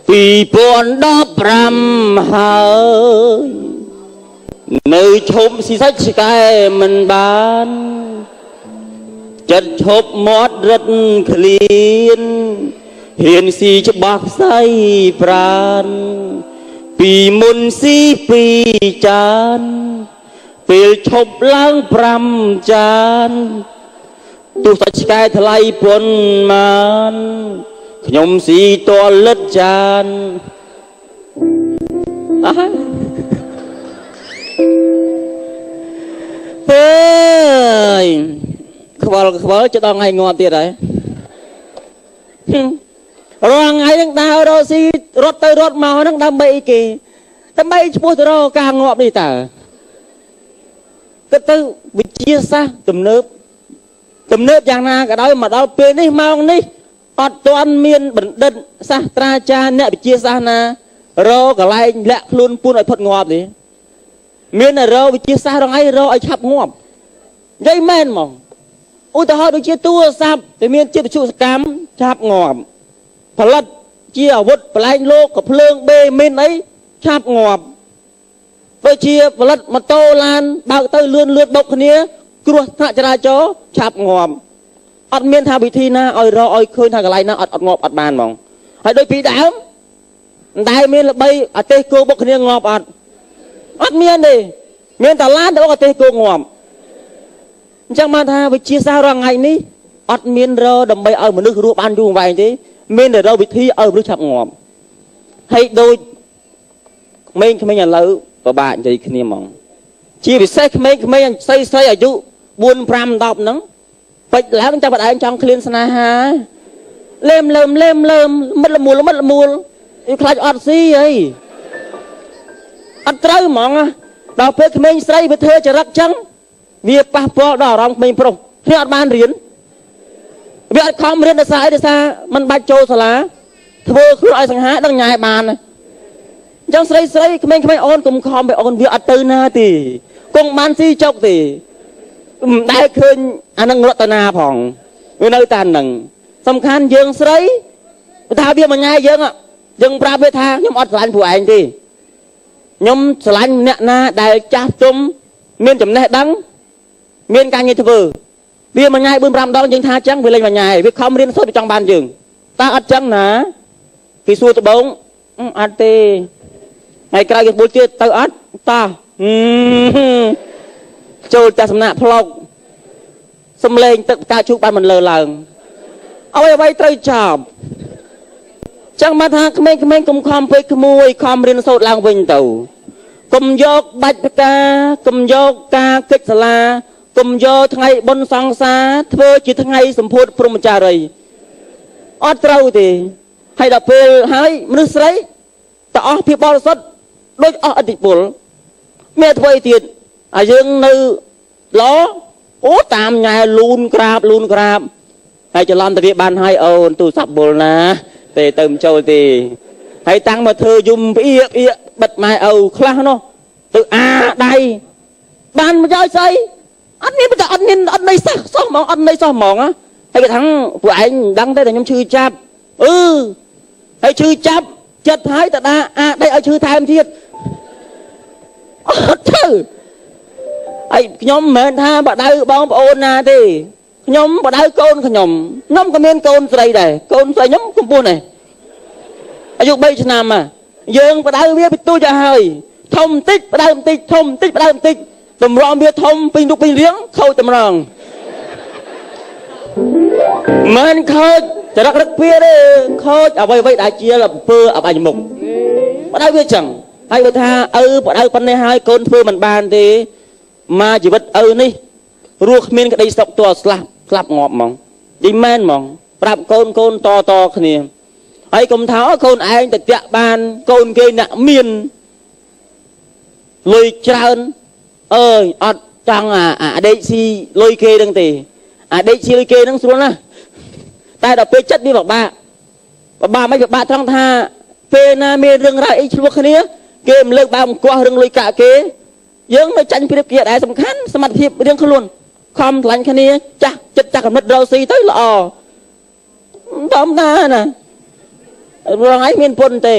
2015ហើយនៅឈប់ស៊ីសាច់ឆ្កែមិនបានចិត្តឈប់មាត់រត់ឃ្លានហ៊ានស៊ីច្បាស់ផ្សៃប្រានពីមុនស៊ី2ចានពេលឈប់ឡើង5ចានទោះសាច់ឆ្កែថ្លៃប៉ុន្មានខ្ញុំស៊ីតលិតចានអើយខ្វល់ចដល់ថ្ងៃងាប់ទៀតហើយរាល់ថ្ងៃនឹងដើររកស៊ីរត់ទៅរត់មកហ្នឹងដើម្បីអីគេដើម្បីឈ្មោះទៅរកការងាប់នេះតើគិតទៅវិទ្យាសាស្ត្រទំនើបយ៉ាងណាក៏ដោយមកដល់ពេលនេះម៉ោងនេះអត់ទាន់មានបណ្ឌិតសាស្ត្រាចារ្យអ្នកវិទ្យាសាស្ត្រណារកកន្លែងលាក់ខ្លួនពួនឲ្យផុតងាប់ទេមានតែរកវិទ្យាសាស្ត្ររងអីរកឲ្យឆាប់ងាប់និយាយមែនហ្មងឧទាហរណ៍ដូចជាទូរស័ព្ទដែលមានជាវិទ្យុសកម្មឆាប់ងាប់ផលិតជាអាវុធបលែងលោកក៏ភ្លើងបេមីនអីឆាប់ងាប់ដូចជាផលិតម៉ូតូឡានបើកទៅលឿនបុកគ្នាគ្រោះថ្នាក់ចរាចរណ៍ឆាប់ងាប់អត់មានថាវិធីណាឲ្យរកឲ្យឃើញថាកន្លែងណាអត់ងាប់អត់បានហ្មងហើយដូចពីដើមតែមានល្បីអាទេសគោបុកគ្នាងាប់អត់មានទេមានតែឡានទៅអាទេសគោងាប់អញ្ចឹងបានថាវិទ្យាសាស្ត្ររាល់ថ្ងៃនេះអត់មានរកដើម្បីឲ្យមនុស្សរស់បានយូរអង្វែងទេមានតែរកវិធីឲ្យមនុស្សឆាប់ងាប់ហើយដូចក្មេងៗឥឡូវពិបាកនិយាយគ្នាហ្មងជាពិសេសក្មេងស្រីអាយុ4 5 10ហ្នឹងពេចឡើងចាំបដឯងចង់ឃ្លានស្នេហាលេមមិត្តល្មូលវាខ្លាចអត់ស៊ីអីអត់ត្រូវហ្មងដល់ពេលក្មេងស្រីវាធ្វើចរិតចឹងវាប៉ះពាល់ដល់អារម្មណ៍ក្មេងប្រុសវាអត់បានរៀនវាអត់ខំរៀនដោយសារអីដោយសារមិនបាច់ចូលសាលាធ្វើខ្លួនឲ្យសង្ហាដឹងញ៉ែបានអញ្ចឹងស្រីក្មេងអូនកុំខំទៅអូនវាអត់ទៅណាទេគង់បានស៊ីចុកទេមិនដែលឃើញអានឹងរតនាផងវានៅតែនឹងសំខាន់យើងស្រីថាវាមិនញ៉ែយើងប្រាប់វាថាខ្ញុំអត់ស្រឡាញ់ពួកឯងទេខ្ញុំស្រឡាញ់អ្នកណាដែលចាស់ទុំមានចំណេះដឹងមានការងារធ្វើវាមិនញ៉ែ4 5 ដងយើងថាចឹងវាលេងមិនញ៉ែវាខំរៀនសូត្រវាចង់បានយើងតើអត់ចឹងណាគេសួរដបងអត់ទេហើយក្រោយគេបុលទៀតទៅអត់តោះចូលតែសំណាក់ផ្លុកសំលេងទឹកផ្កាឈូកបានមិនលើឡើងអ្វីត្រូវចប់ចឹងមកថាក្មេងកុំខំពេកក្មួយខំរៀនសូត្រឡើងវិញទៅកុំយកបាច់ផ្កាកុំយកការកិច្ចសាលាកុំយកថ្ងៃបុណ្យសង្សារធ្វើជាថ្ងៃសម្ពោធព្រហ្មចារីអត់ត្រូវទេហើយដល់ពេលហើយមនុស្សស្រីតអស់ភាពបរិសុទ្ធដូចអស់ឥទ្ធិពលមានធ្វើអីទៀតហើយយើងនៅឡអូតាមញ៉ែលូនក្រាបហើយច្រឡំទៅវាបានហើយអូនទូរស័ព្ទបុលណាទេទៅមិនចូលទេហើយតាំងមកធ្វើយំផ្អៀកបិទម៉ែឪខ្លះនោះទៅអាដៃបានមកយកស្អីអត់មានអត់ន័យសោះហ្មងអត់ន័យសោះហ្មងហើយគេថាពួកឯងមិនដឹងទេតែខ្ញុំឈឺចាប់ហើយឈឺចាប់ចិត្តហើយតដាអាដៃឲ្យឈឺថែមទៀតអត់ទៅហើយខ្ញុំមិនមែនថាបដៅបងប្អូនណាទេខ្ញុំបដៅកូនខ្ញុំក៏មានកូនស្រីដែរកូនស្រីខ្ញុំកំពុះនេះអាយុ3 ឆ្នាំយើងបដៅវាពីទូចទៅហើយធំបន្តិចបដៅបន្តិចធំបន្តិចបដៅបន្តិចតម្រាំវាធំពេញរូបពេញរាងខូចតម្រងមិនខូចចរិតរឹកវាទេខូចអ្វីដែលជាអំពើអបាយមុខបដៅវាចឹងហើយបើថាបដៅប៉ុណ្ណេះហើយកូនធ្វើមិនបានទេមកជីវិតនេះរស់គ្មានក្តីសុខទោះស្លាប់ងាប់ហ្មងនិយាយមែនហ្មងប្រាប់កូនតគ្នាហើយកុំថាកូនឯងទៅតាក់បានកូនគេអ្នកមានលុយច្រើនអត់ចង់អាដេកស៊ីលុយគេហ្នឹងទេអាដេកស៊ីលុយគេហ្នឹងស្រួលណាស់តែដល់ពេលចិត្តវាពិបាកមិនពិបាកត្រង់ថាពេលណាមានរឿងរ៉ាវអីឆ្លោះគ្នាគេមិនលើកបើអង្គោះរឿងលុយកាក់គេយើងនៅចាញ់ព្រៀបគៀដែរសំខាន់សមត្ថភាពរៀងខ្លួនខំឆ្លាញ់គ្នាចិត្តចាស់កំណត់រកស៊ីទៅល្អធម្មតាណា រងឯងមានពុនទេ